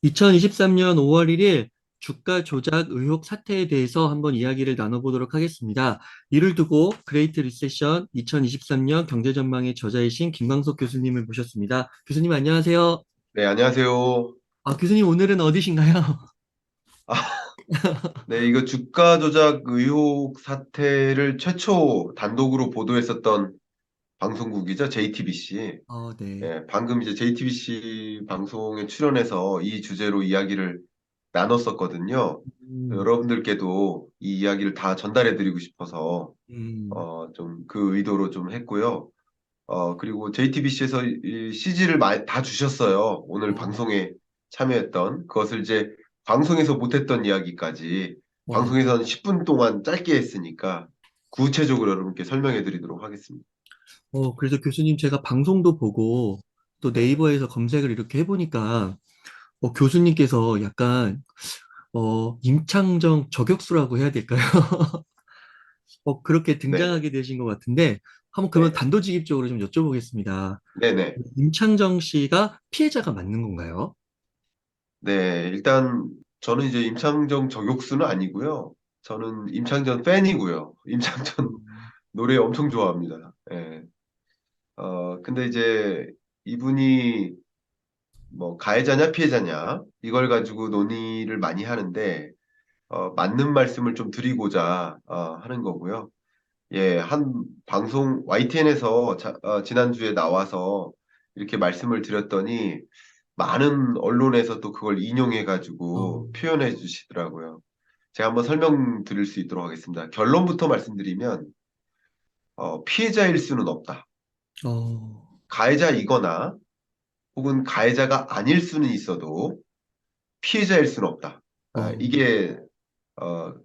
2023년 5월 1일 주가 조작 의혹 사태에 대해서 한번 이야기를 나눠보도록 하겠습니다. 이를 두고 그레이트 리세션 2023년 경제 전망의 저자이신 김광석 교수님을 모셨습니다. 교수님 안녕하세요. 네, 안녕하세요. 교수님 오늘은 어디신가요? 아, 네, 이거 주가 조작 의혹 사태를 최초 단독으로 보도했었던 방송국이죠, JTBC. 네. 예, 방금 이제 JTBC 방송에 출연해서 이 주제로 이야기를 나눴었거든요. 음, 여러분들께도 이 이야기를 다 전달해드리고 싶어서 음, 좀 그 의도로 좀 했고요. 그리고 JTBC에서 이 CG를 다 주셨어요. 오늘 어, 방송에 참여했던 그것을 이제 방송에서 못했던 이야기까지 와, 방송에서는 10분 동안 짧게 했으니까 구체적으로 여러분께 설명해 드리도록 하겠습니다. 그래서 교수님 제가 방송도 보고 또 네. 네이버에서 검색을 이렇게 해보니까 교수님께서 약간 임창정 저격수라고 해야 될까요? 그렇게 네네. 등장하게 되신 것 같은데, 한번 그러면 네. 단도직입적으로 좀 여쭤보겠습니다. 네네. 임창정 씨가 피해자가 맞는 건가요? 네. 일단 저는 이제 임창정 저격수는 아니고요. 저는 임창정 팬이고요. 임창정 음, 노래 엄청 좋아합니다. 예. 근데 이제 이분이 뭐 가해자냐 피해자냐 이걸 가지고 논의를 많이 하는데 맞는 말씀을 좀 드리고자 하는 거고요. 예, 한 방송 YTN에서 지난주에 나와서 이렇게 말씀을 드렸더니 많은 언론에서 또 그걸 인용해 어, 가지고 표현해 주시더라고요. 제가 한번 설명드릴 수 있도록 하겠습니다. 결론부터 말씀드리면 피해자일 수는 없다. 어, 가해자이거나 혹은 가해자가 아닐 수는 있어도 피해자일 수는 없다. 어, 이게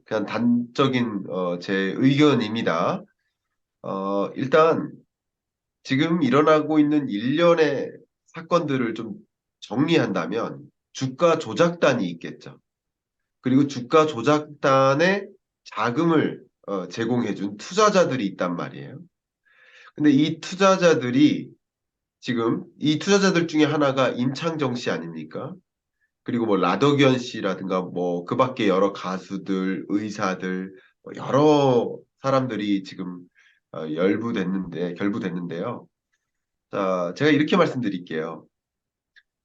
그냥 단적인 제 의견입니다. 일단 지금 일어나고 있는 일련의 사건들을 좀 정리한다면 주가 조작단이 있겠죠. 그리고 주가 조작단에 자금을 제공해준 투자자들이 있단 말이에요. 근데 이 투자자들이 지금 이 투자자들 중에 하나가 임창정 씨 아닙니까? 그리고 뭐 라더견 씨라든가 뭐 그 밖에 여러 가수들, 의사들, 뭐 여러 사람들이 지금 결부됐는데요. 자, 제가 이렇게 말씀드릴게요.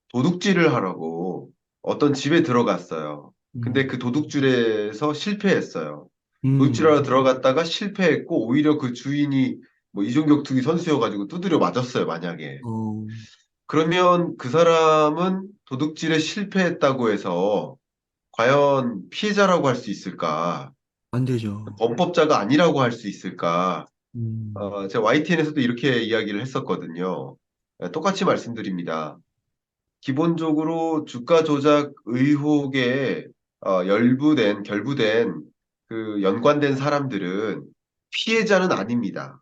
도둑질을 하라고 어떤 집에 들어갔어요. 근데 음, 그 도둑질에서 실패했어요. 음, 도둑질하러 들어갔다가 실패했고 오히려 그 주인이 뭐 이종격투기 선수여가지고 두드려 맞았어요, 만약에. 어, 그러면 그 사람은 도둑질에 실패했다고 해서 과연 피해자라고 할 수 있을까? 안 되죠. 범법자가 아니라고 할 수 있을까? 음, 제가 YTN에서도 이렇게 이야기를 했었거든요. 똑같이 말씀드립니다. 기본적으로 주가 조작 의혹에 결부된 그 연관된 사람들은 피해자는 아닙니다.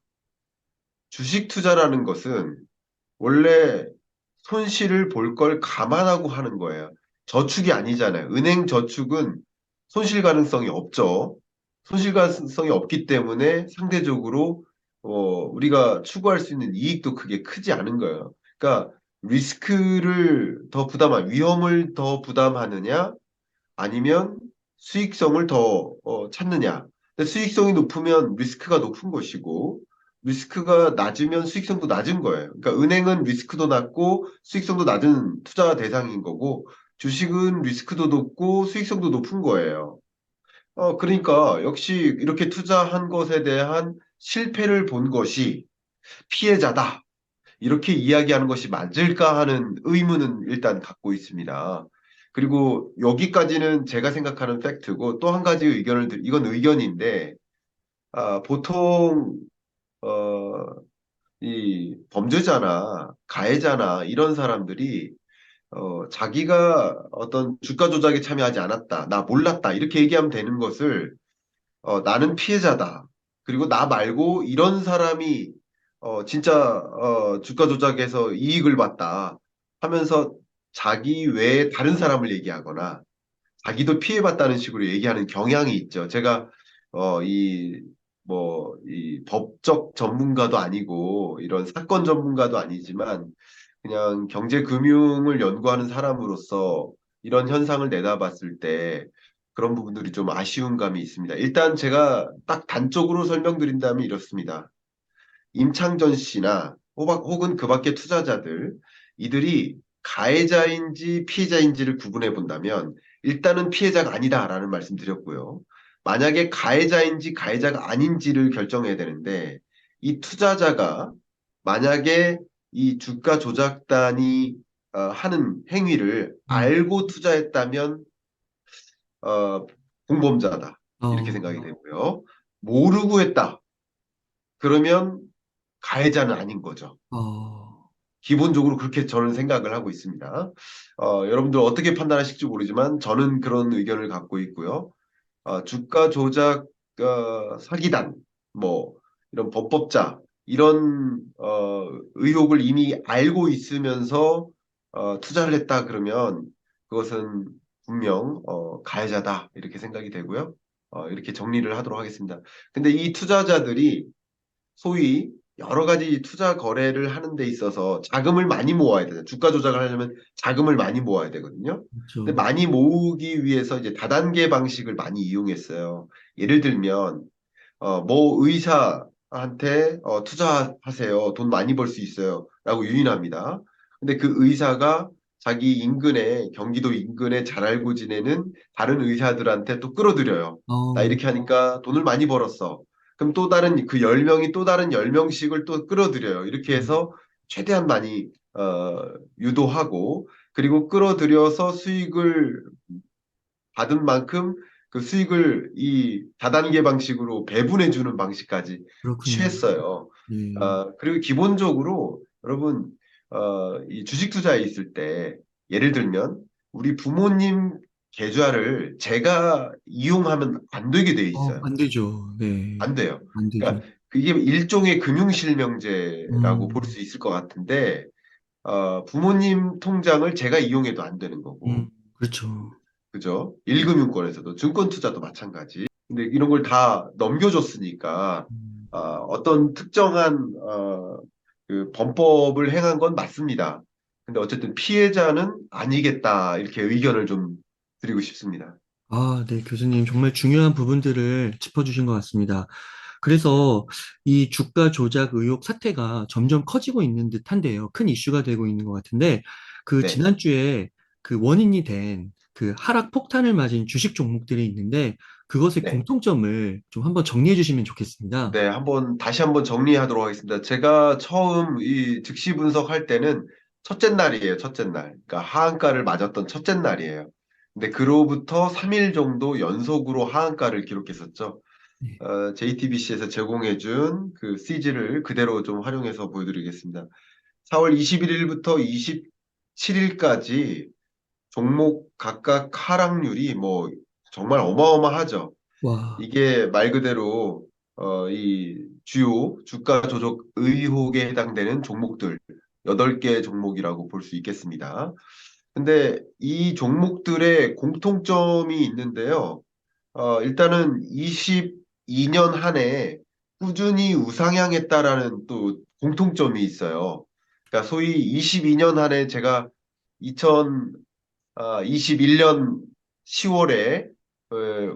주식 투자라는 것은 원래 손실을 볼 걸 감안하고 하는 거예요. 저축이 아니잖아요. 은행 저축은 손실 가능성이 없죠. 손실 가능성이 없기 때문에 상대적으로 우리가 추구할 수 있는 이익도 그게 크지 않은 거예요. 그러니까 위험을 더 부담하느냐, 아니면 수익성을 더 찾느냐. 근데 수익성이 높으면 리스크가 높은 것이고, 리스크가 낮으면 수익성도 낮은 거예요. 그러니까 은행은 리스크도 낮고 수익성도 낮은 투자 대상인 거고, 주식은 리스크도 높고 수익성도 높은 거예요. 그러니까 역시 이렇게 투자한 것에 대한 실패를 본 것이 피해자다. 이렇게 이야기하는 것이 맞을까 하는 의문은 일단 갖고 있습니다. 그리고 여기까지는 제가 생각하는 팩트고 또 한 가지 이건 의견인데, 보통, 어, 이 범죄자나 가해자나 이런 사람들이, 자기가 어떤 주가 조작에 참여하지 않았다, 나 몰랐다, 이렇게 얘기하면 되는 것을 나는 피해자다. 그리고 나 말고 이런 사람이 진짜 주가 조작에서 이익을 봤다 하면서 자기 외에 다른 사람을 얘기하거나 자기도 피해봤다는 식으로 얘기하는 경향이 있죠. 제가 이 법적 전문가도 아니고 이런 사건 전문가도 아니지만 그냥 경제 금융을 연구하는 사람으로서 이런 현상을 내다봤을 때 그런 부분들이 좀 아쉬운 감이 있습니다. 일단 제가 딱 단적으로 설명드린다면 이렇습니다. 임창전 씨나 혹은 그 밖의 투자자들, 이들이 가해자인지 피해자인지를 구분해 본다면 일단은 피해자가 아니다라는 말씀 드렸고요. 만약에 가해자인지 가해자가 아닌지를 결정해야 되는데 이 투자자가 만약에 이 주가 조작단이 하는 행위를 음, 알고 투자했다면 어, 공범자다 이렇게 어, 생각이 되고요. 모르고 했다 그러면 가해자는 아닌 거죠. 어, 기본적으로 그렇게 저는 생각을 하고 있습니다. 여러분들 어떻게 판단하실지 모르지만 저는 그런 의견을 갖고 있고요. 주가 조작 사기단, 뭐 이런 범법자 이런 의혹을 이미 알고 있으면서 투자를 했다 그러면 그것은 분명 가해자다 이렇게 생각이 되고요. 이렇게 정리를 하도록 하겠습니다. 근데 이 투자자들이 소위 여러 가지 투자 거래를 하는 데 있어서 자금을 많이 모아야 돼요. 주가 조작을 하려면 자금을 많이 모아야 되거든요. 근데 그렇죠. 많이 모으기 위해서 이제 다단계 방식을 많이 이용했어요. 예를 들면 뭐 의사한테 투자하세요. 돈 많이 벌 수 있어요. 라고 유인합니다. 근데 그 의사가 자기 인근에 경기도 인근에 잘 알고 지내는 다른 의사들한테 또 끌어들여요. 나 어, 이렇게 하니까 돈을 많이 벌었어. 그럼 또 다른 그 10명이 또 다른 10명씩을 또 끌어들여요. 이렇게 음, 해서 최대한 많이 유도하고 그리고 끌어들여서 수익을 받은 만큼 그 수익을 이 다단계 방식으로 배분해 주는 방식까지 그렇군요. 취했어요. 예. 그리고 기본적으로 여러분 이 주식 투자에 있을 때 예를 들면 우리 부모님 계좌를 제가 이용하면 안 되게 돼 있어요. 안 되죠. 네. 안 돼요. 안 되죠. 그러니까 그게 일종의 금융실명제라고 볼 음, 수 있을 것 같은데 부모님 통장을 제가 이용해도 안 되는 거고 그렇죠. 그죠? 1금융권에서도 증권 투자도 마찬가지. 근데 이런 걸 다 넘겨줬으니까 음, 어떤 특정한 그 범법을 행한 건 맞습니다. 근데 어쨌든 피해자는 아니겠다 이렇게 의견을 좀 드리고 싶습니다. 네, 교수님 정말 중요한 부분들을 짚어주신 것 같습니다. 그래서 이 주가 조작 의혹 사태가 점점 커지고 있는 듯한데요. 큰 이슈가 되고 있는 것 같은데, 그 네, 지난주에 그 원인이 된 그 하락 폭탄을 맞은 주식 종목들이 있는데, 그것의 네, 공통점을 좀 한번 정리해 주시면 좋겠습니다. 네. 다시 한번 정리하도록 하겠습니다. 제가 처음 이 즉시 분석할 때는 첫째 날이에요, 첫째 날. 그러니까 하한가를 맞았던 첫째 날이에요. 근데 그로부터 3일 정도 연속으로 하한가를 기록했었죠. 네. JTBC에서 제공해준 그 CG를 그대로 좀 활용해서 보여드리겠습니다. 4월 21일부터 27일까지 종목 각각 하락률이 뭐 정말 어마어마하죠. 와, 이게 말 그대로 이 주요 주가 조작 의혹에 해당되는 종목들 8개 종목이라고 볼 수 있겠습니다. 근데 이 종목들의 공통점이 있는데요. 일단은 22년 한 해 꾸준히 우상향했다라는 또 공통점이 있어요. 그러니까 소위 22년 한 해 제가 2021년 10월에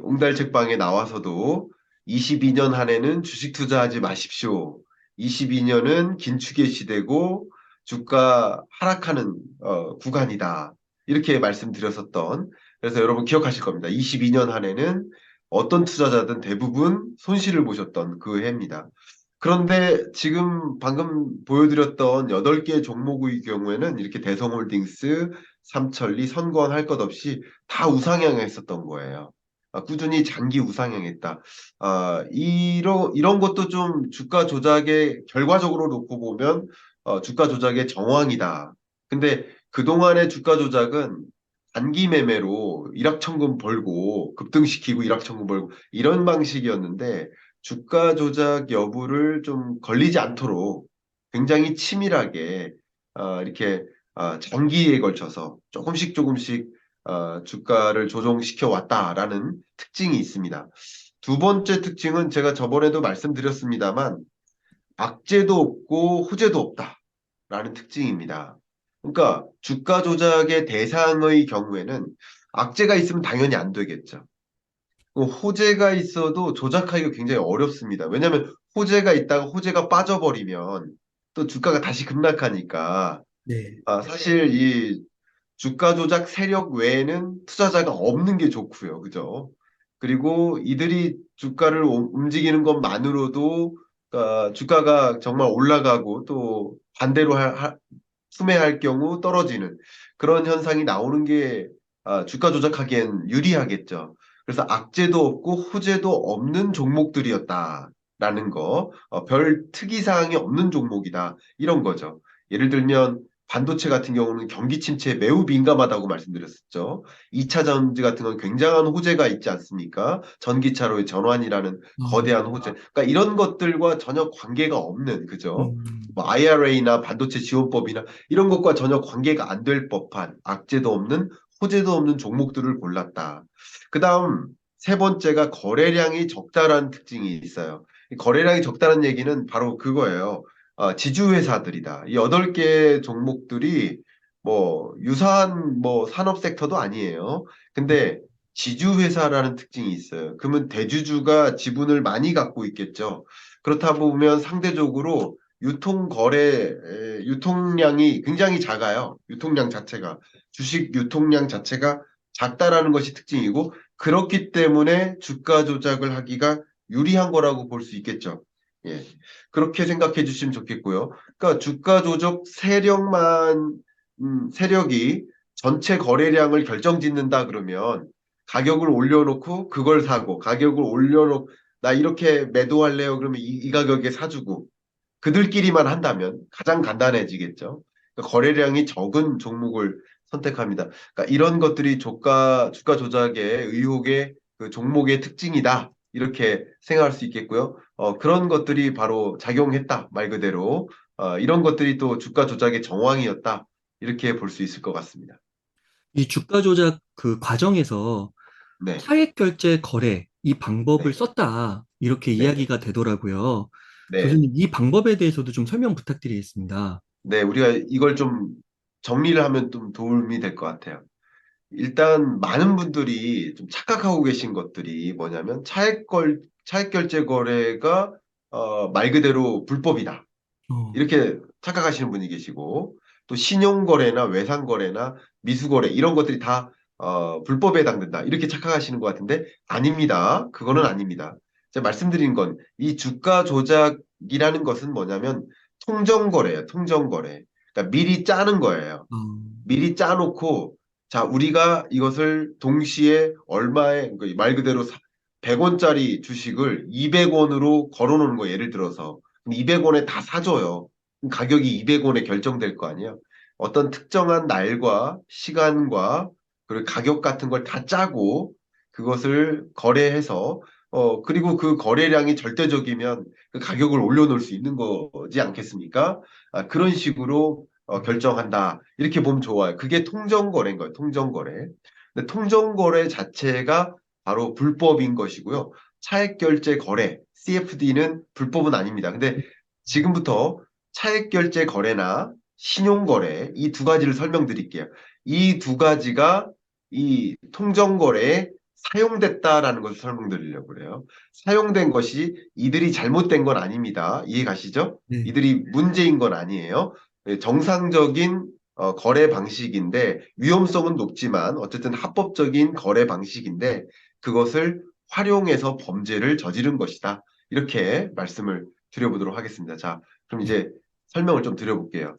웅달책방에 나와서도 22년 한 해는 주식 투자하지 마십시오. 22년은 긴축의 시대고 주가 하락하는 구간이다. 이렇게 말씀드렸었던 그래서 여러분 기억하실 겁니다. 22년 한 해는 어떤 투자자든 대부분 손실을 보셨던 그 해입니다. 그런데 지금 방금 보여드렸던 8개 종목의 경우에는 이렇게 대성홀딩스, 삼천리, 선광 할 것 없이 다 우상향했었던 거예요. 꾸준히 장기 우상향했다. 이런 것도 좀 주가 조작의 결과적으로 놓고 보면 주가 조작의 정황이다. 근데 그동안의 주가 조작은 단기 매매로 일확천금 벌고 급등시키고 일확천금 벌고 이런 방식이었는데 주가 조작 여부를 좀 걸리지 않도록 굉장히 치밀하게 이렇게 장기에 걸쳐서 조금씩 조금씩 주가를 조정시켜 왔다라는 특징이 있습니다. 두 번째 특징은 제가 저번에도 말씀드렸습니다만 악재도 없고 호재도 없다라는 특징입니다. 그러니까 주가 조작의 대상의 경우에는 악재가 있으면 당연히 안 되겠죠. 호재가 있어도 조작하기가 굉장히 어렵습니다. 왜냐하면 호재가 있다가 호재가 빠져버리면 또 주가가 다시 급락하니까 네. 사실 이 주가 조작 세력 외에는 투자자가 없는 게 좋고요. 그죠? 그리고 이들이 주가를 움직이는 것만으로도 주가가 정말 올라가고 또 반대로 투매할 경우 떨어지는 그런 현상이 나오는 게 주가 조작하기엔 유리하겠죠. 그래서 악재도 없고 호재도 없는 종목들이었다라는 거, 별 특이사항이 없는 종목이다. 이런 거죠. 예를 들면 반도체 같은 경우는 경기 침체에 매우 민감하다고 말씀드렸었죠. 2차 전지 같은 건 굉장한 호재가 있지 않습니까? 전기차로의 전환이라는 거대한 어, 호재. 그러니까 이런 것들과 전혀 관계가 없는, 그죠? 음, 뭐 IRA나 반도체 지원법이나 이런 것과 전혀 관계가 안 될 법한 악재도 없는 호재도 없는 종목들을 골랐다. 그다음 세 번째가 거래량이 적다라는 특징이 있어요. 이 거래량이 적다는 얘기는 바로 그거예요. 지주회사들이다. 이 8개 종목들이 뭐 유사한 뭐 산업 섹터도 아니에요. 근데 지주회사라는 특징이 있어요. 그러면 대주주가 지분을 많이 갖고 있겠죠. 그렇다 보면 상대적으로 유통량이 굉장히 작아요. 유통량 자체가. 주식 유통량 자체가 작다라는 것이 특징이고, 그렇기 때문에 주가 조작을 하기가 유리한 거라고 볼 수 있겠죠. 예. 그렇게 생각해 주시면 좋겠고요. 그러니까 주가 조작 세력이 전체 거래량을 결정짓는다 그러면 가격을 올려놓고 그걸 사고, 가격을 올려놓고 나 이렇게 매도할래요. 그러면 이 가격에 사주고 그들끼리만 한다면 가장 간단해지겠죠. 그러니까 거래량이 적은 종목을 선택합니다. 그러니까 이런 것들이 주가 조작의 의혹의 그 종목의 특징이다. 이렇게 생각할 수 있겠고요. 그런 것들이 바로 작용했다. 말 그대로. 이런 것들이 또 주가 조작의 정황이었다. 이렇게 볼 수 있을 것 같습니다. 이 주가 조작 그 과정에서 네, 차액 결제 거래 이 방법을 네, 썼다. 이렇게 네, 이야기가 되더라고요. 네. 교수님, 이 방법에 대해서도 좀 설명 부탁드리겠습니다. 네, 우리가 이걸 좀 정리를 하면 좀 도움이 될 것 같아요. 일단 많은 분들이 좀 착각하고 계신 것들이 뭐냐면 차액 결제 거래가 말 그대로 불법이다. 어, 이렇게 착각하시는 분이 계시고 또 신용 거래나 외상 거래나 미수 거래 이런 것들이 다 불법에 해당된다. 이렇게 착각하시는 것 같은데 아닙니다. 그거는 네. 아닙니다. 제가 말씀드린 건 이 주가 조작이라는 것은 뭐냐면 통정 거래예요. 통정 거래. 그러니까 미리 짜는 거예요. 어, 미리 짜놓고 자 우리가 이것을 동시에 얼마에 그러니까 말 그대로 100원짜리 주식을 200원으로 걸어놓는 거 예를 들어서 200원에 다 사줘요. 그럼 가격이 200원에 결정될 거 아니야. 어떤 특정한 날과 시간과 그리고 가격 같은 걸 다 짜고 그것을 거래해서 그리고 그 거래량이 절대적이면 그 가격을 올려놓을 수 있는 거지 않겠습니까? 그런 식으로 결정한다. 이렇게 보면 좋아요. 그게 통정거래인 거예요. 통정거래. 근데 통정거래 자체가 바로 불법인 것이고요. 차액결제 거래, CFD는 불법은 아닙니다. 근데 지금부터 차액결제 거래나 신용거래 이 두 가지를 설명드릴게요. 이 두 가지가 이 통정거래에 사용됐다라는 것을 설명드리려고 그래요. 사용된 것이 이들이 잘못된 건 아닙니다. 이해 가시죠? 네. 이들이 문제인 건 아니에요. 정상적인 거래 방식인데 위험성은 높지만 어쨌든 합법적인 거래 방식인데 그것을 활용해서 범죄를 저지른 것이다. 이렇게 말씀을 드려보도록 하겠습니다. 자, 그럼 네. 이제 설명을 좀 드려볼게요.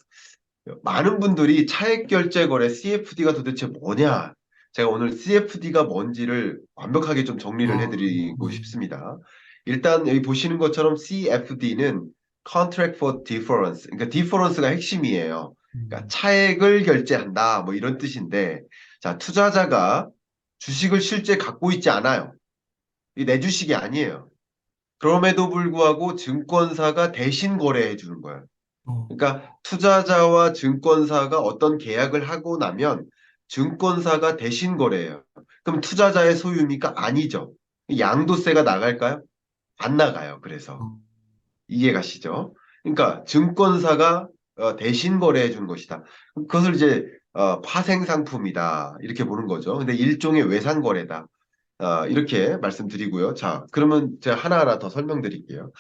많은 분들이 차액결제거래 CFD가 도대체 뭐냐? 제가 오늘 CFD가 뭔지를 완벽하게 좀 정리를 어, 해드리고 싶습니다. 일단 여기 보시는 것처럼 CFD는 Contract for Difference, 그러니까 difference가 핵심이에요. 그러니까 음, 차액을 결제한다, 뭐 이런 뜻인데, 자, 투자자가 주식을 실제 갖고 있지 않아요. 이 내 주식이 아니에요. 그럼에도 불구하고 증권사가 대신 거래해 주는 거예요. 어, 그러니까 투자자와 증권사가 어떤 계약을 하고 나면 증권사가 대신 거래해요. 그럼 투자자의 소유입니까? 아니죠. 양도세가 나갈까요? 안 나가요. 그래서 어, 이해 가시죠? 그러니까 증권사가 대신 거래해 주는 것이다. 그것을 이제 파생 상품이다. 이렇게 보는 거죠. 근데 일종의 외상 거래다. 이렇게 말씀드리고요. 자, 그러면 제가 하나하나 더 설명드릴게요.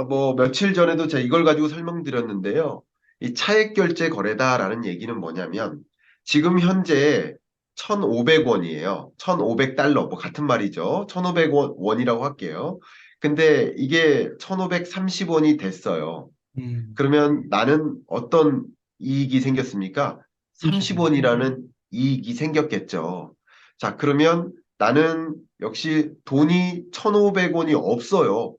뭐, 며칠 전에도 제가 이걸 가지고 설명드렸는데요. 이 차액 결제 거래다라는 얘기는 뭐냐면, 지금 현재 1,500원이에요. 1,500달러, 뭐 같은 말이죠. 1,500원이라고 할게요. 근데 이게 1,530원이 됐어요. 음, 그러면 나는 어떤 이익이 생겼습니까? 30원. 30원이라는 이익이 생겼겠죠. 자, 그러면 나는 역시 돈이 1,500원이 없어요.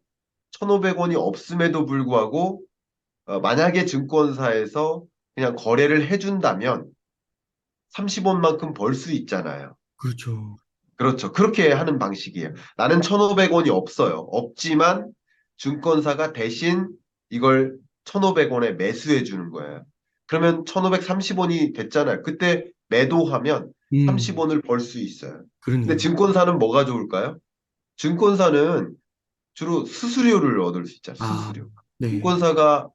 1,500원이 없음에도 불구하고 만약에 증권사에서 그냥 거래를 해준다면 30원만큼 벌 수 있잖아요. 그렇죠. 그렇죠. 그렇게 하는 방식이에요. 나는 1,500원이 없어요. 없지만 증권사가 대신 이걸 1,500원에 매수해 주는 거예요. 그러면 1,530원이 됐잖아요. 그때 매도하면 음, 30원을 벌 수 있어요. 근데 그러네요. 증권사는 뭐가 좋을까요? 증권사는 주로 수수료를 얻을 수 있잖아요. 아, 수수료. 네. 증권사가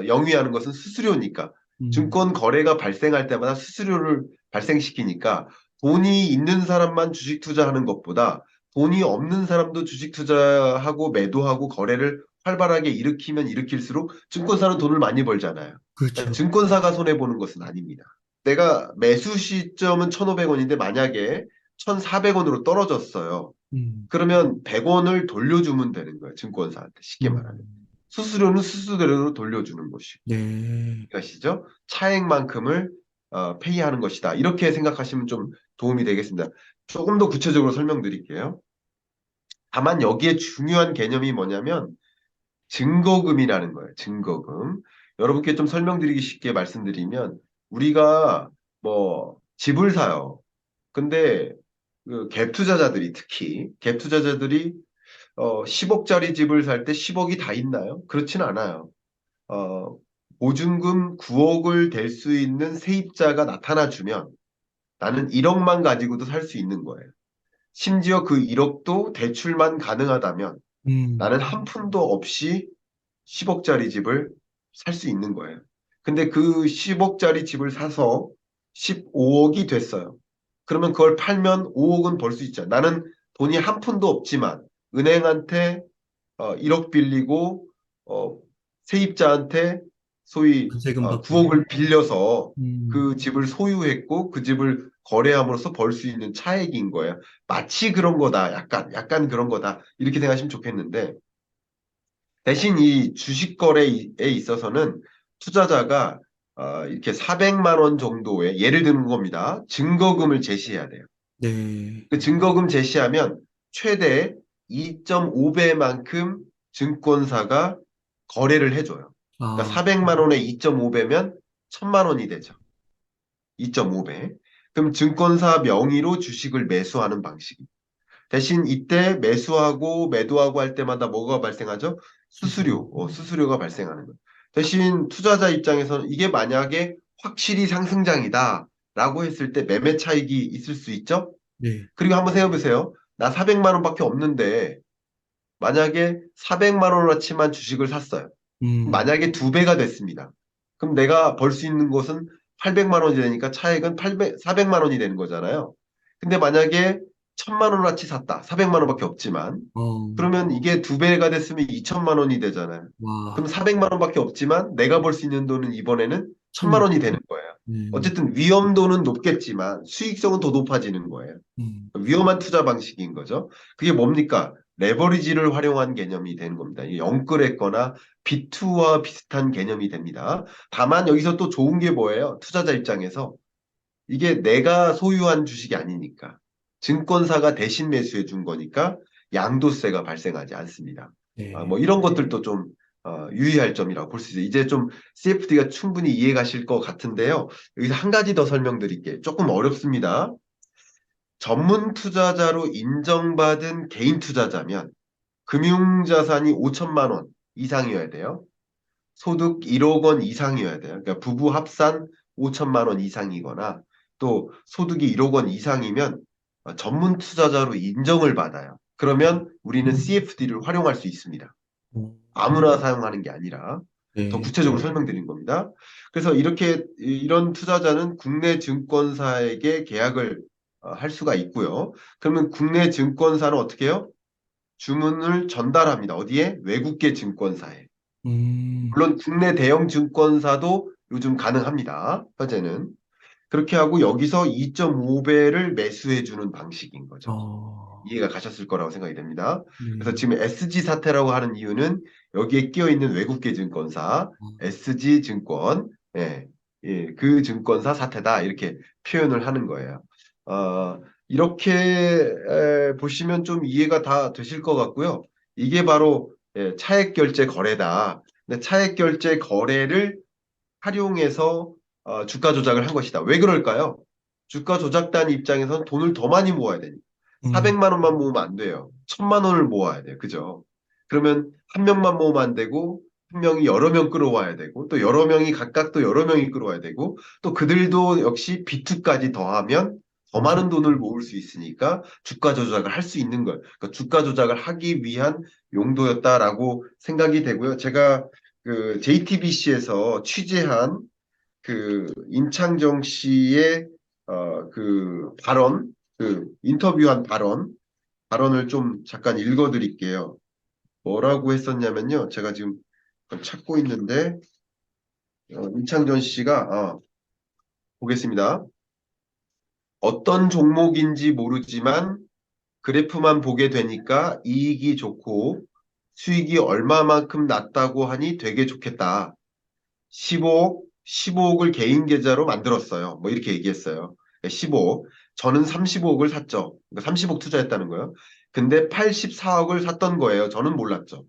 영위하는 것은 수수료니까. 음, 증권 거래가 발생할 때마다 수수료를 발생시키니까 돈이 있는 사람만 주식 투자하는 것보다 돈이 없는 사람도 주식 투자하고 매도하고 거래를 활발하게 일으키면 일으킬수록 증권사는 돈을 많이 벌잖아요. 그러니까 그렇죠. 증권사가 손해보는 것은 아닙니다. 내가 매수 시점은 1,500원인데 만약에 1,400원으로 떨어졌어요. 음, 그러면 100원을 돌려주면 되는 거예요. 증권사한테. 쉽게 말하면. 음, 수수료는 수수료로 돌려주는 것이고. 네. 것이죠. 차액만큼을 페이하는 것이다. 이렇게 생각하시면 좀 도움이 되겠습니다. 조금 더 구체적으로 설명드릴게요. 다만 여기에 중요한 개념이 뭐냐면 증거금이라는 거예요. 증거금. 여러분께 좀 설명드리기 쉽게 말씀드리면 우리가 뭐 집을 사요. 근데 그 갭 투자자들이 특히 갭 투자자들이 10억짜리 집을 살 때 10억이 다 있나요? 그렇진 않아요. 어, 보증금 9억을 댈 수 있는 세입자가 나타나주면 나는 1억만 가지고도 살 수 있는 거예요. 심지어 그 1억도 대출만 가능하다면 음, 나는 한 푼도 없이 10억짜리 집을 살 수 있는 거예요. 근데 그 10억짜리 집을 사서 15억이 됐어요. 그러면 그걸 팔면 5억은 벌 수 있죠. 나는 돈이 한 푼도 없지만 은행한테 1억 빌리고 어, 세입자한테 소위 세금 받고. 9억을 빌려서 음, 그 집을 소유했고 그 집을 거래함으로써 벌 수 있는 차액인 거예요. 마치 그런 거다. 약간 그런 거다. 이렇게 생각하시면 좋겠는데 대신 이 주식 거래에 있어서는 투자자가 이렇게 400만 원 정도의 예를 드는 겁니다. 증거금을 제시해야 돼요. 네. 그 증거금 제시하면 최대 2.5배만큼 증권사가 거래를 해줘요. 그러니까 아, 400만 원에 2.5배면 1000만 원이 되죠. 2.5배. 그럼 증권사 명의로 주식을 매수하는 방식입니다. 대신 이때 매수하고 매도하고 할 때마다 뭐가 발생하죠? 수수료. 수수료가 발생하는 거예요. 대신 투자자 입장에서는 이게 만약에 확실히 상승장이다 라고 했을 때 매매 차익이 있을 수 있죠? 네. 그리고 한번 생각해 보세요. 나 400만 원밖에 없는데 만약에 400만 원어치만 주식을 샀어요. 음, 만약에 두 배가 됐습니다. 그럼 내가 벌 수 있는 것은 800만 원이 되니까 차액은 400만 원이 되는 거잖아요. 근데 만약에 1000만 원어치 샀다. 400만 원밖에 없지만 어, 그러면 이게 두 배가 됐으면 2천만 원이 되잖아요. 그럼 와, 400만 원밖에 없지만 내가 벌 수 있는 돈은 이번에는 1000만 천만. 원이 되는 거예요. 네. 어쨌든 위험도는 높겠지만 수익성은 더 높아지는 거예요. 음, 위험한 투자 방식인 거죠. 그게 뭡니까? 레버리지를 활용한 개념이 되는 겁니다. 이게 영끌했거나 비투와 비슷한 개념이 됩니다. 다만 여기서 또 좋은 게 뭐예요? 투자자 입장에서 이게 내가 소유한 주식이 아니니까 증권사가 대신 매수해 준 거니까 양도세가 발생하지 않습니다. 네. 뭐 이런 것들도 좀 유의할 점이라고 볼 수 있어요. 이제 좀 CFD가 충분히 이해 가실 것 같은데요. 여기서 한 가지 더 설명드릴게요. 조금 어렵습니다. 전문 투자자로 인정받은 개인 투자자면 금융자산이 5천만 원 이상이어야 돼요. 소득 1억 원 이상이어야 돼요. 그러니까 부부 합산 5천만 원 이상이거나 또 소득이 1억 원 이상이면 전문 투자자로 인정을 받아요. 그러면 우리는 CFD를 활용할 수 있습니다. 어, 아무나 사용하는 게 아니라. 더 네. 구체적으로 설명드린 겁니다. 그래서 이런 투자자는 국내 증권사에게 계약을 할 수가 있고요. 그러면 국내 증권사는 어떻게 해요? 주문을 전달합니다. 어디에? 외국계 증권사에. 음, 물론 국내 대형 증권사도 요즘 가능합니다. 현재는. 그렇게 하고 여기서 2.5배를 매수해주는 방식인 거죠. 어, 이해가 가셨을 거라고 생각이 됩니다. 그래서 네. 지금 SG 사태라고 하는 이유는 여기에 끼어 있는 외국계 증권사, SG 증권, 예, 예, 그 증권사 사태다 이렇게 표현을 하는 거예요. 이렇게 보시면 좀 이해가 다 되실 것 같고요. 이게 바로 차액 결제 거래다. 근데 차액 결제 거래를 활용해서 주가 조작을 한 것이다. 왜 그럴까요? 주가 조작단 입장에서는 돈을 더 많이 모아야 되니까. 음, 400만 원만 모으면 안 돼요. 1000만 원을 모아야 돼요. 그죠? 그러면 한 명만 모으면 안 되고, 한 명이 여러 명 끌어와야 되고, 또 여러 명이 각각 또 여러 명이 끌어와야 되고, 또 그들도 역시 비투까지 더하면 더 엄청, 많은 돈을 모을 수 있으니까 주가 조작을 할 수 있는 거예요. 그러니까 주가 조작을 하기 위한 용도였다라고 생각이 되고요. 제가 그 JTBC에서 취재한 그 임창정 씨의 그 발언, 그 인터뷰한 발언을 좀 잠깐 읽어드릴게요. 뭐라고 했었냐면요. 제가 지금 찾고 있는데 임창정 씨가 보겠습니다. 어떤 종목인지 모르지만 그래프만 보게 되니까 이익이 좋고 수익이 얼마만큼 났다고 하니 되게 좋겠다. 15억을 개인 계좌로 만들었어요. 뭐 이렇게 얘기했어요. 15억. 저는 35억을 샀죠. 그러니까 30억 투자했다는 거예요. 근데 84억을 샀던 거예요. 저는 몰랐죠.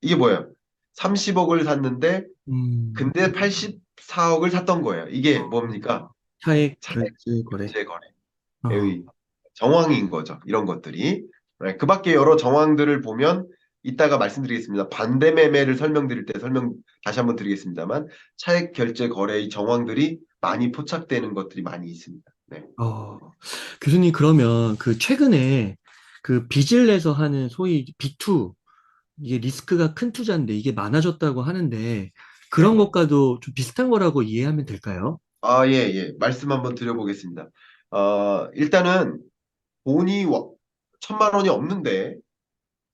이게 뭐예요? 30억을 샀는데 음, 근데 84억을 샀던 거예요. 이게 뭡니까? 차액 차액 결제 거래. 결제 거래의 어, 정황인 거죠. 이런 것들이. 네, 그 밖에 여러 정황들을 보면 이따가 말씀드리겠습니다. 반대 매매를 설명드릴 때 다시 한번 드리겠습니다만 차액 결제 거래의 정황들이 많이 포착되는 것들이 많이 있습니다. 네. 어, 교수님, 그러면 그 최근에 그 빚을 내서 하는 소위 B2, 이게 리스크가 큰 투자인데 이게 많아졌다고 하는데 그런 네. 것과도 좀 비슷한 거라고 이해하면 될까요? 예, 예. 말씀 한번 드려보겠습니다. 일단은 돈이 1000만 원이 없는데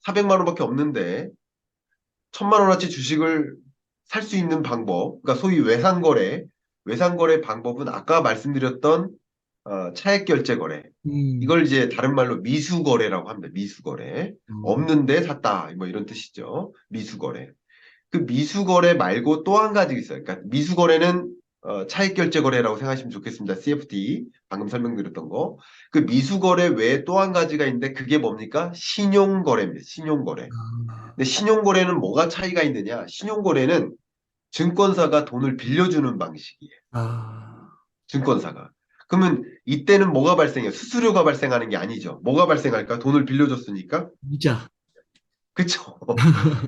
400만 원밖에 없는데 1000만 원어치 주식을 살 수 있는 방법, 그러니까 소위 외상거래 방법은 아까 말씀드렸던 차액 결제 거래. 음, 이걸 이제 다른 말로 미수거래라고 합니다. 미수거래. 어, 없는데 샀다. 뭐 이런 뜻이죠. 미수거래. 그 미수거래 말고 또 한 가지 있어요. 그러니까 미수거래는 차익 결제 거래라고 생각하시면 좋겠습니다. CFD 방금 설명드렸던 거. 그 미수거래 외에 또 한 가지가 있는데 그게 뭡니까? 신용거래입니다. 신용거래. 아, 근데 신용거래는 뭐가 차이가 있느냐? 신용거래는 증권사가 돈을 빌려주는 방식이에요. 아, 증권사가. 그러면 이때는 뭐가 발생해요? 수수료가 발생하는 게 아니죠. 뭐가 발생할까? 돈을 빌려줬으니까. 이자. 그쵸?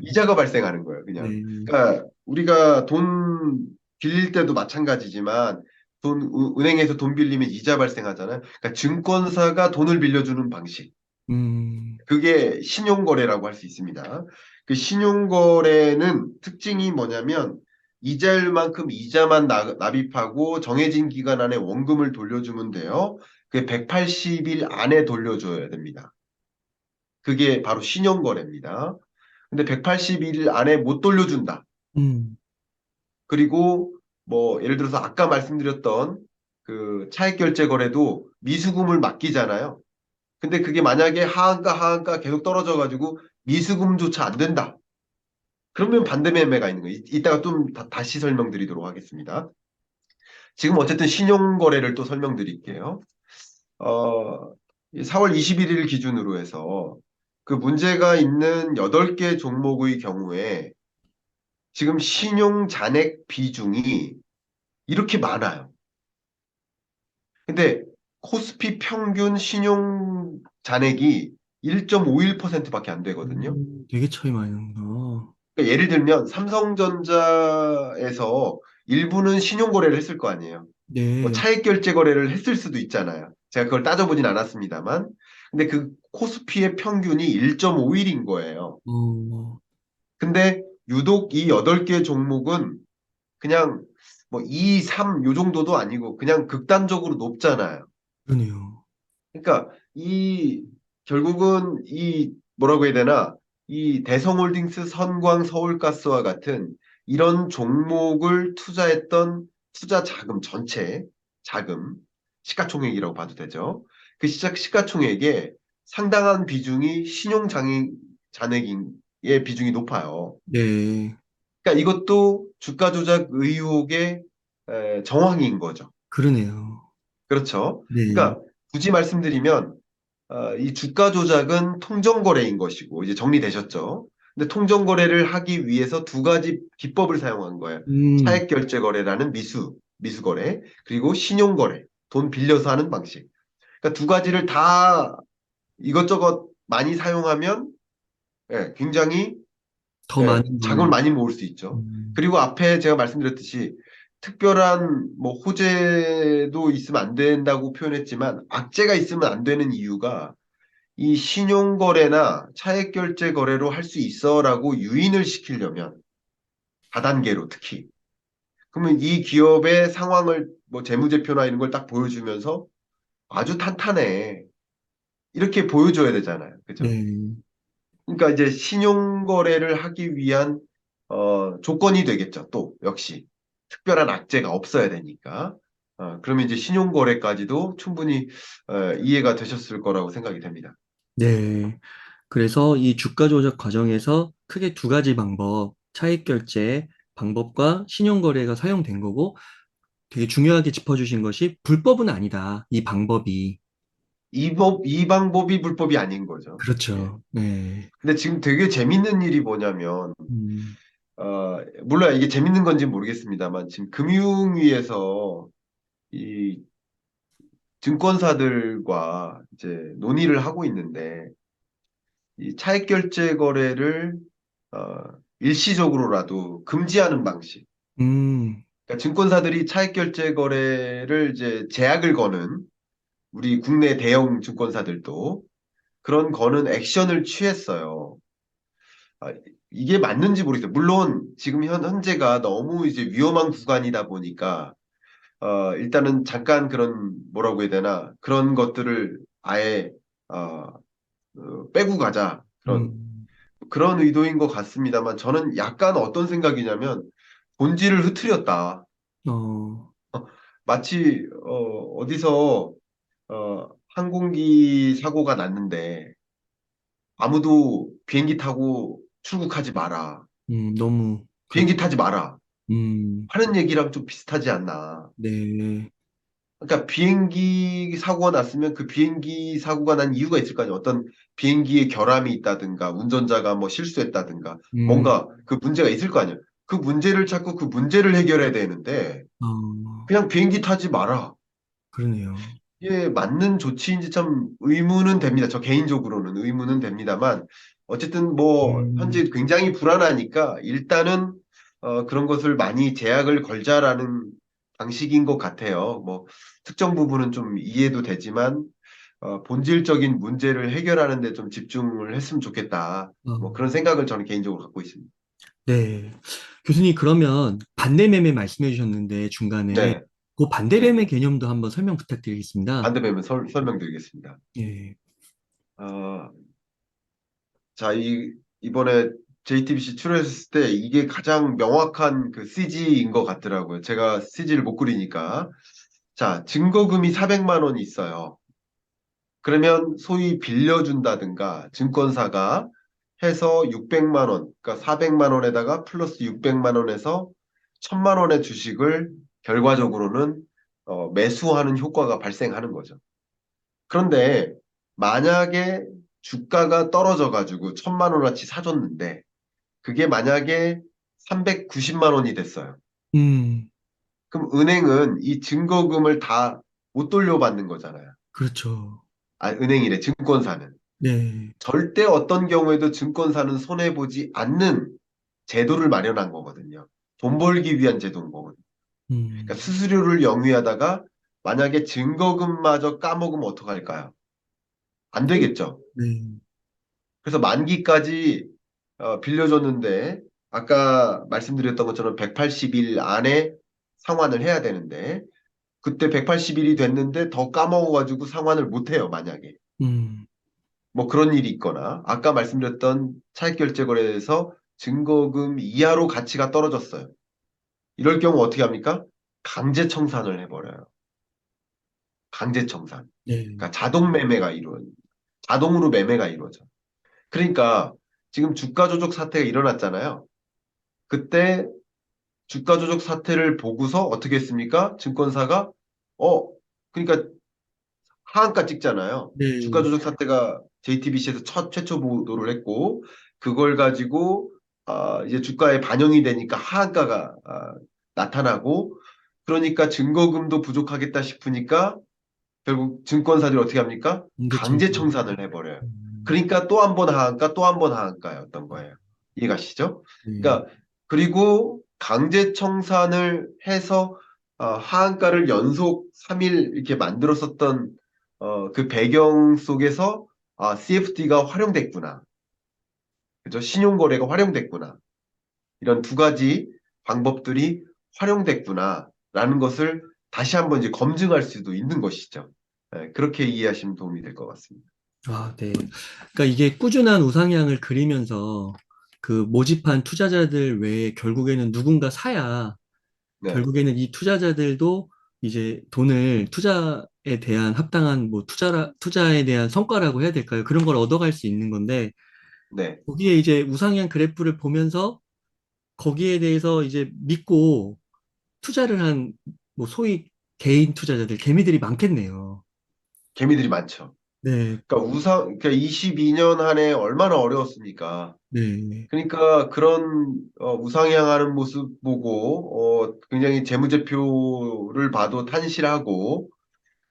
이자가 발생하는 거예요, 그냥. 네. 그러니까 우리가 돈 빌릴 때도 마찬가지지만 은행에서 돈 빌리면 이자 발생하잖아요. 그러니까 증권사가 돈을 빌려주는 방식. 음, 그게 신용거래라고 할 수 있습니다. 그 신용거래는 특징이 뭐냐면 이자율만큼 이자만 납입하고 정해진 기간 안에 원금을 돌려주면 돼요. 그게 180일 안에 돌려줘야 됩니다. 그게 바로 신용거래입니다. 근데 180일 안에 못 돌려준다. 음, 그리고 뭐 예를 들어서 아까 말씀드렸던 그 차액 결제 거래도 미수금을 맡기잖아요. 근데 그게 만약에 하한가 계속 떨어져가지고 미수금조차 안 된다. 그러면 반대 매매가 있는 거예요. 이따가 좀 다시 설명드리도록 하겠습니다. 지금 어쨌든 신용거래를 또 설명드릴게요. 어, 4월 21일 기준으로 해서 그 문제가 있는 8개 종목의 경우에 지금 신용 잔액 비중이 이렇게 많아요. 근데 코스피 평균 신용 잔액이 1.51%밖에 안 되거든요. 되게 차이 많이 난다. 그러니까 예를 들면 삼성전자에서 일부는 신용거래를 했을 거 아니에요. 뭐 네. 차액 결제 거래를 했을 수도 있잖아요. 제가 그걸 따져보진 않았습니다만. 근데 그 코스피의 평균이 1.51인 거예요. 어, 근데 유독 이 8개 종목은 그냥 뭐 2, 3 요 정도도 아니고 그냥 극단적으로 높잖아요. 그러네요. 그러니까 이 결국은 이 뭐라고 해야 되나 이 대성홀딩스, 선광, 서울가스와 같은 이런 종목을 투자했던 투자 자금 전체 자금 시가총액이라고 봐도 되죠. 그 시가총액의 상당한 비중이 잔액의 비중이 높아요. 네, 그러니까 이것도 주가 조작 의혹의 정황인 거죠. 그러네요. 그렇죠. 네, 그러니까 굳이 말씀드리면 이 주가 조작은 통정거래인 것이고 이제 정리되셨죠. 근데 통정거래를 하기 위해서 두 가지 기법을 사용한 거예요. 음, 차액결제거래라는 미수거래, 그리고 신용거래, 돈 빌려서 하는 방식. 그러니까 두 가지를 다 이것저것 많이 사용하면 굉장히 더 많은 자금을 돈을, 많이 모을 수 있죠. 음, 그리고 앞에 제가 말씀드렸듯이 특별한 뭐 호재도 있으면 안 된다고 표현했지만 악재가 있으면 안 되는 이유가 이 신용거래나 차액결제 거래로 할 수 있어라고 유인을 시키려면 다단계로 특히 그러면 이 기업의 상황을 뭐 재무제표나 이런 걸 딱 보여주면서 아주 탄탄해 이렇게 보여줘야 되잖아요. 그죠? 네, 그러니까 이제 신용거래를 하기 위한 조건이 되겠죠. 또 역시 특별한 악재가 없어야 되니까. 그러면 이제 신용거래까지도 충분히 이해가 되셨을 거라고 생각이 됩니다. 네. 그래서 이 주가 조작 과정에서 크게 두 가지 방법, 차익 결제 방법과 신용거래가 사용된 거고, 되게 중요하게 짚어주신 것이 불법은 아니다. 이 방법이. 이 방법이 불법이 아닌 거죠. 예. 그렇죠. 네. 근데 지금 되게 재밌는 일이 뭐냐면, 음, 물론 이게 재밌는 건지 모르겠습니다만, 지금 금융위에서 이 증권사들과 이제 논의를 하고 있는데, 이 차액 결제 거래를 어, 일시적으로라도 금지하는 방식. 음, 그러니까 증권사들이 차액 결제 거래를 이제 제약을 거는 우리 국내 대형 증권사들도 그런 거는 액션을 취했어요. 아, 이게 맞는지 모르겠어요. 물론 지금 현재가 너무 이제 위험한 구간이다 보니까 일단은 잠깐 그런 뭐라고 해야 되나 그런 것들을 아예 어, 빼고 가자 음, 그런 의도인 것 같습니다만 저는 약간 어떤 생각이냐면 본질을 흐트렸다. 어, 마치 어디서 항공기 사고가 났는데 아무도 비행기 타고 출국하지 마라. 너무, 그렇죠. 비행기 타지 마라. 음, 하는 얘기랑 좀 비슷하지 않나. 네, 그러니까 비행기 사고가 났으면 그 비행기 사고가 난 이유가 있을 거 아니에요. 어떤 비행기에 결함이 있다든가 운전자가 뭐 실수했다든가 음, 뭔가 그 문제가 있을 거 아니에요. 그 문제를 찾고 그 문제를 해결해야 되는데 어, 그냥 비행기 타지 마라. 그러네요. 이게 맞는 조치인지 참 의문은 됩니다. 저 개인적으로는 의문은 됩니다만 어쨌든 뭐 음, 현재 굉장히 불안하니까 일단은 그런 것을 많이 제약을 걸자라는 방식인 것 같아요. 뭐 특정 부분은 좀 이해도 되지만 본질적인 문제를 해결하는 데 좀 집중을 했으면 좋겠다. 뭐 어, 그런 생각을 저는 개인적으로 갖고 있습니다. 네. 교수님, 그러면 반대매매 말씀해 주셨는데, 중간에, 네, 그 네. 반대매매 개념도 한번 설명 부탁드리겠습니다. 반대되면 설명드리겠습니다. 예. 어, 자, 이번에 JTBC 출연했을 때 이게 가장 명확한 그 CG인 것 같더라고요. 제가 CG를 못 그리니까. 자, 증거금이 400만 원이 있어요. 그러면 소위 빌려준다든가 증권사가 해서 600만 원, 그러니까 400만 원에다가 플러스 600만 원에서 1000만 원의 주식을 결과적으로는 매수하는 효과가 발생하는 거죠. 그런데 만약에 주가가 떨어져 가지고 1000만 원어치 사줬는데 그게 만약에 390만 원이 됐어요. 음, 그럼 은행은 이 증거금을 다 못 돌려받는 거잖아요. 그렇죠. 은행이래, 증권사는. 네. 절대 어떤 경우에도 증권사는 손해보지 않는 제도를 마련한 거거든요. 돈 벌기 위한 제도인 거거든요. 그러니까 음, 수수료를 영위하다가 만약에 증거금마저 까먹으면 어떡할까요? 안 되겠죠. 네. 그래서 만기까지 빌려줬는데 아까 말씀드렸던 것처럼 180일 안에 상환을 해야 되는데 그때 180일이 됐는데 더 까먹어가지고 상환을 못해요, 만약에. 음, 뭐 그런 일이 있거나 아까 말씀드렸던 차익결제 거래에서 증거금 이하로 가치가 떨어졌어요. 이럴 경우 어떻게 합니까? 강제 청산을 해버려요. 강제 청산. 네, 그러니까 자동으로 매매가 이루어져. 그러니까 지금 주가 조작 사태가 일어났잖아요. 그때 주가 조작 사태를 보고서 어떻게 했습니까? 증권사가 어 그러니까 하한가 찍잖아요. 주가 네, 조작 사태가 JTBC에서 최초 보도를 했고 그걸 가지고 이제 주가에 반영이 되니까 하한가가 나타나고 그러니까 증거금도 부족하겠다 싶으니까 결국 증권사들이 어떻게 합니까? 강제 임대청산. 청산을 해버려요. 음, 그러니까 또 한 번 하한가, 또 한 번 하한가였던 거예요. 이해가시죠? 네, 그러니까 그리고 강제 청산을 해서 하한가를 연속 3일 이렇게 만들었었던 그 배경 속에서 CFD가 활용됐구나. 그죠? 신용거래가 활용됐구나. 이런 두 가지 방법들이 활용됐구나라는 것을 다시 한번 이제 검증할 수도 있는 것이죠. 그렇게 이해하시면 도움이 될 것 같습니다. 아, 네. 그러니까 이게 꾸준한 우상향을 그리면서 그 모집한 투자자들 외에 결국에는 누군가 사야 네, 결국에는 이 투자자들도 이제 돈을 투자에 대한 합당한 뭐 투자에 대한 성과라고 해야 될까요? 그런 걸 얻어갈 수 있는 건데 네. 거기에 이제 우상향 그래프를 보면서 거기에 대해서 이제 믿고 투자를 한 뭐 소위 개인 투자자들, 개미들이 많겠네요. 개미들이 많죠. 네, 그러니까 22년 한 해 얼마나 어려웠습니까? 네, 그러니까 그런 우상향하는 모습 보고 굉장히 재무제표를 봐도 탄실하고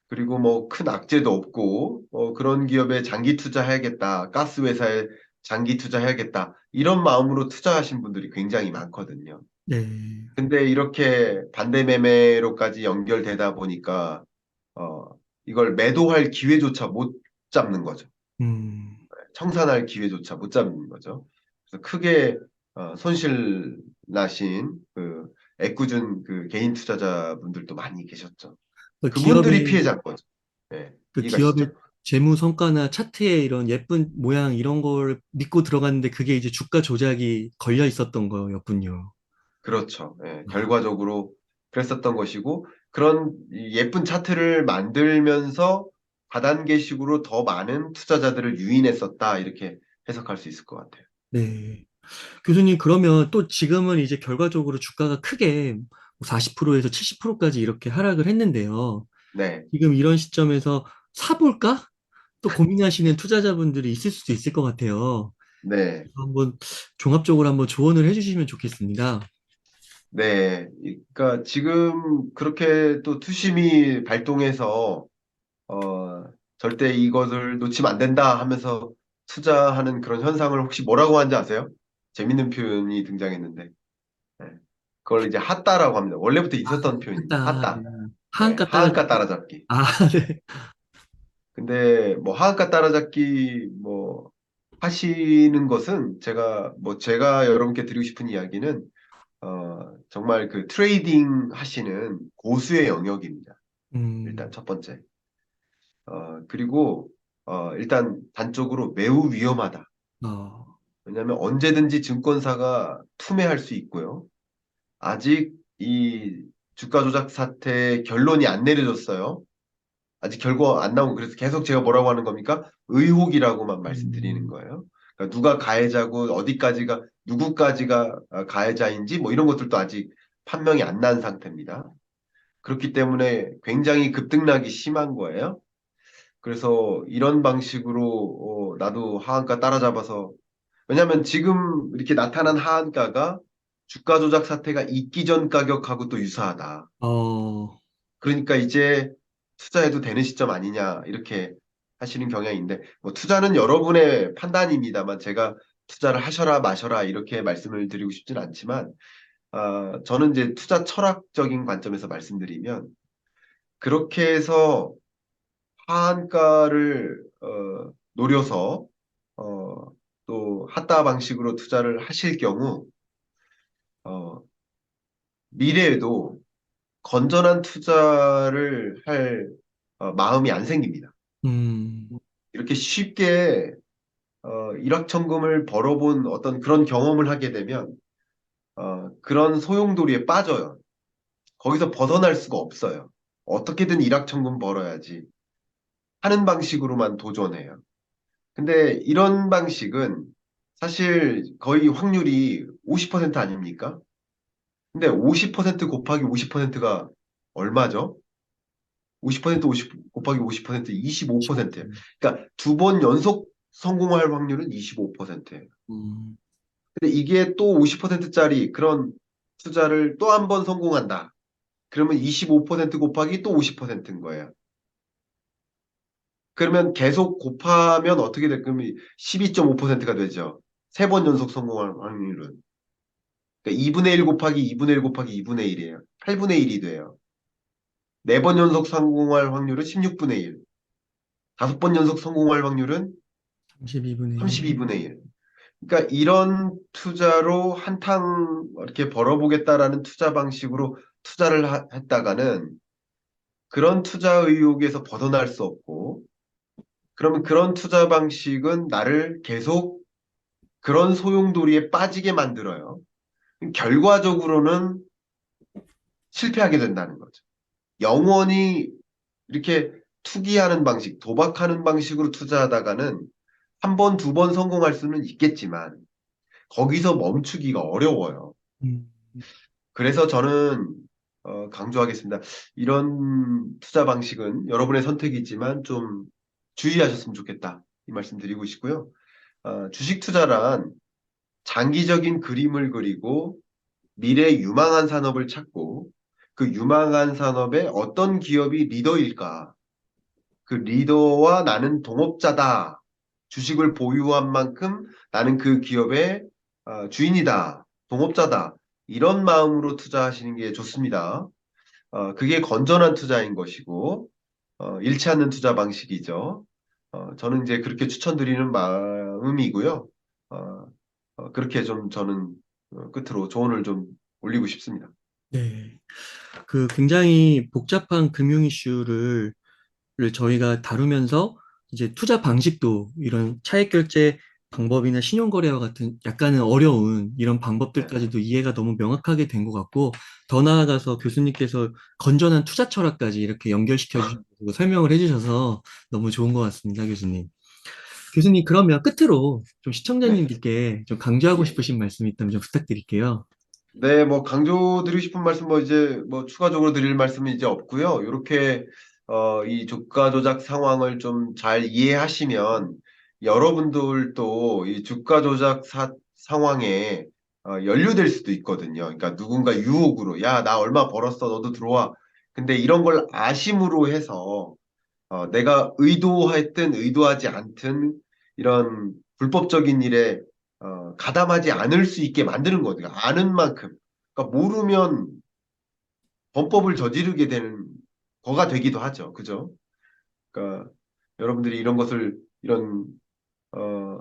그리고 뭐 큰 악재도 없고 그런 기업에 장기 투자해야겠다. 가스 회사에 장기 투자해야겠다. 이런 마음으로 투자하신 분들이 굉장히 많거든요. 네, 근데 이렇게 반대 매매로까지 연결되다 보니까 어, 이걸 매도할 기회조차 못 잡는 거죠. 음, 청산할 기회조차 못 잡는 거죠. 그래서 크게 손실 나신 그 애꿎은 그 개인 투자자분들도 많이 계셨죠. 그 그분들이 기업의 피해자인 거죠. 네, 그 기업의 이해가시죠? 재무 성과나 차트에 이런 예쁜 모양 이런 걸 믿고 들어갔는데 그게 이제 주가 조작이 걸려 있었던 거였군요. 그렇죠. 예, 아, 결과적으로 그랬었던 것이고 그런 이 예쁜 차트를 만들면서 다단계식으로 더 많은 투자자들을 유인했었다 이렇게 해석할 수 있을 것 같아요. 네. 교수님, 그러면 또 지금은 이제 결과적으로 주가가 크게 40%에서 70%까지 이렇게 하락을 했는데요. 네, 지금 이런 시점에서 사볼까? 또 고민하시는 투자자분들이 있을 수도 있을 것 같아요. 네, 한번 종합적으로 한번 조언을 해주시면 좋겠습니다. 네. 그러니까 지금 그렇게 또 투심이 발동해서 절대 이것을 놓치면 안 된다 하면서 투자하는 그런 현상을 혹시 뭐라고 하는지 아세요? 재밌는 표현이 등장했는데, 네. 그걸 이제 핫다라고 합니다. 원래부터 있었던 표현입니다. 맞다. 네. 핫다. 네, 하한가 하한가 따라잡기. 따라잡기. 아, 네. 근데 뭐 하한가 따라잡기 뭐 하시는 것은 제가 여러분께 드리고 싶은 이야기는 정말 그 트레이딩 하시는 고수의 영역입니다. 일단 음, 첫 번째. 그리고 일단 단적으로 매우 위험하다. 어, 왜냐하면 언제든지 증권사가 투매할 수 있고요. 아직 이 주가 조작 사태 결론이 안 내려졌어요. 아직 결과 안 나오고 그래서 계속 제가 뭐라고 하는 겁니까? 의혹이라고만 말씀드리는 음, 거예요. 그러니까 누가 가해자고 어디까지가 누구까지가 가해자인지 뭐 이런 것들도 아직 판명이 안 난 상태입니다. 그렇기 때문에 굉장히 급등락이 심한 거예요. 그래서 이런 방식으로 나도 하한가 따라잡아서 왜냐하면 지금 이렇게 나타난 하한가가 주가 조작 사태가 있기 전 가격하고 또 유사하다. 어, 그러니까 이제 투자해도 되는 시점 아니냐 이렇게 하시는 경향인데 뭐 투자는 여러분의 판단입니다만 제가 투자를 하셔라 마셔라 이렇게 말씀을 드리고 싶진 않지만 저는 이제 투자 철학적인 관점에서 말씀드리면 그렇게 해서 하한가를 노려서 또 핫다 방식으로 투자를 하실 경우 어, 미래에도 건전한 투자를 할 마음이 안 생깁니다. 음, 이렇게 쉽게 일확천금을 벌어본 어떤 그런 경험을 하게 되면 그런 소용돌이에 빠져요. 거기서 벗어날 수가 없어요. 어떻게든 일확천금 벌어야지 하는 방식으로만 도전해요. 근데 이런 방식은 사실 거의 확률이 50% 아닙니까? 근데 50% 곱하기 50%가 얼마죠? 50% 50 곱하기 50% 25%예요. 그러니까 두 번 연속 성공할 확률은 25%예요. 음, 근데 이게 또 50%짜리 그런 투자를 또 한 번 성공한다. 그러면 25% 곱하기 또 50%인 거예요. 그러면 계속 곱하면 어떻게 될 거면 12.5%가 되죠. 세 번 연속 성공할 확률은. 그러니까 2분의 1 곱하기 2분의 1 곱하기 2분의 1이에요. 8분의 1이 돼요. 네 번 연속 성공할 확률은 16분의 1. 다섯 번 연속 성공할 확률은 32분의 1. 32분의 1. 그러니까 이런 투자로 한탕 이렇게 벌어보겠다라는 투자 방식으로 투자를 했다가는 그런 투자 의욕에서 벗어날 수 없고, 그러면 그런 투자 방식은 나를 계속 그런 소용돌이에 빠지게 만들어요. 결과적으로는 실패하게 된다는 거죠. 영원히 이렇게 투기하는 방식, 도박하는 방식으로 투자하다가는 한 번, 두 번 성공할 수는 있겠지만 거기서 멈추기가 어려워요. 음, 그래서 저는 강조하겠습니다. 이런 투자 방식은 여러분의 선택이지만 좀 주의하셨으면 좋겠다. 이 말씀 드리고 싶고요. 주식 투자란 장기적인 그림을 그리고 미래 유망한 산업을 찾고 그 유망한 산업에 어떤 기업이 리더일까? 그 리더와 나는 동업자다. 주식을 보유한 만큼 나는 그 기업의 주인이다. 동업자다. 이런 마음으로 투자하시는 게 좋습니다. 그게 건전한 투자인 것이고, 잃지 않는 투자 방식이죠. 저는 이제 그렇게 추천드리는 마음이고요. 어, 그렇게 좀 저는 끝으로 조언을 좀 올리고 싶습니다. 네. 그 굉장히 복잡한 금융 이슈를 저희가 다루면서 이제 투자 방식도 이런 차액 결제 방법이나 신용거래와 같은 약간은 어려운 이런 네. 방법들까지도 이해가 너무 명확하게 된 것 같고, 더 나아가서 교수님께서 건전한 투자 철학까지 이렇게 연결시켜 주시고 설명을 해주셔서 너무 좋은 것 같습니다, 교수님. 교수님, 그러면 끝으로 좀 네. 시청자님들께 좀 강조하고 예. 싶으신 말씀 있다면 좀 부탁드릴게요. 네, 뭐 강조드리고 싶은 말씀 뭐 이제 뭐 추가적으로 드릴 말씀은 이제 없고요. 이렇게 이 주가 조작 상황을 좀 잘 이해하시면 여러분들도 이 주가 조작 상황에 연루될 수도 있거든요. 그러니까 누군가 유혹으로 야, 나 얼마 벌었어. 너도 들어와. 근데 이런 걸 아심으로 해서 내가 의도했든 의도하지 않든 이런 불법적인 일에 가담하지 않을 수 있게 만드는 거거든요. 아는 만큼. 그러니까 모르면 범법을 저지르게 되는 거가 되기도 하죠. 그죠? 그러니까 여러분들이 이런 것을 이런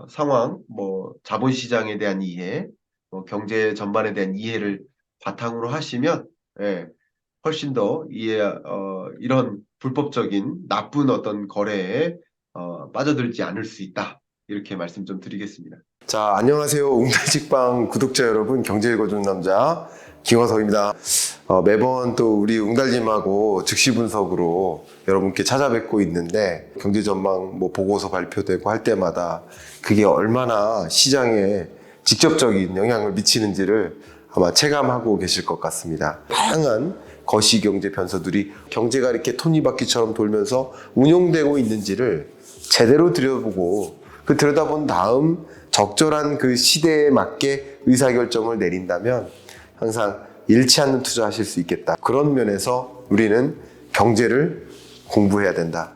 상황, 뭐 자본시장에 대한 이해, 뭐 경제 전반에 대한 이해를 바탕으로 하시면 예, 훨씬 더 이런 불법적인 나쁜 어떤 거래에 빠져들지 않을 수 있다. 이렇게 말씀 좀 드리겠습니다. 자, 안녕하세요. 웅달직방 구독자 여러분, 경제 읽어주는 남자 김화석입니다. 매번 또 우리 웅달님하고 즉시 분석으로 여러분께 찾아뵙고 있는데 경제 전망 뭐 보고서 발표되고 할 때마다 그게 얼마나 시장에 직접적인 영향을 미치는지를 아마 체감하고 계실 것 같습니다. 다양한 거시경제 변수들이 경제가 이렇게 톱니바퀴처럼 돌면서 운용되고 있는지를 제대로 들여다보고 그 들여다본 다음 적절한 그 시대에 맞게 의사결정을 내린다면 항상 잃지 않는 투자하실 수 있겠다. 그런 면에서 우리는 경제를 공부해야 된다.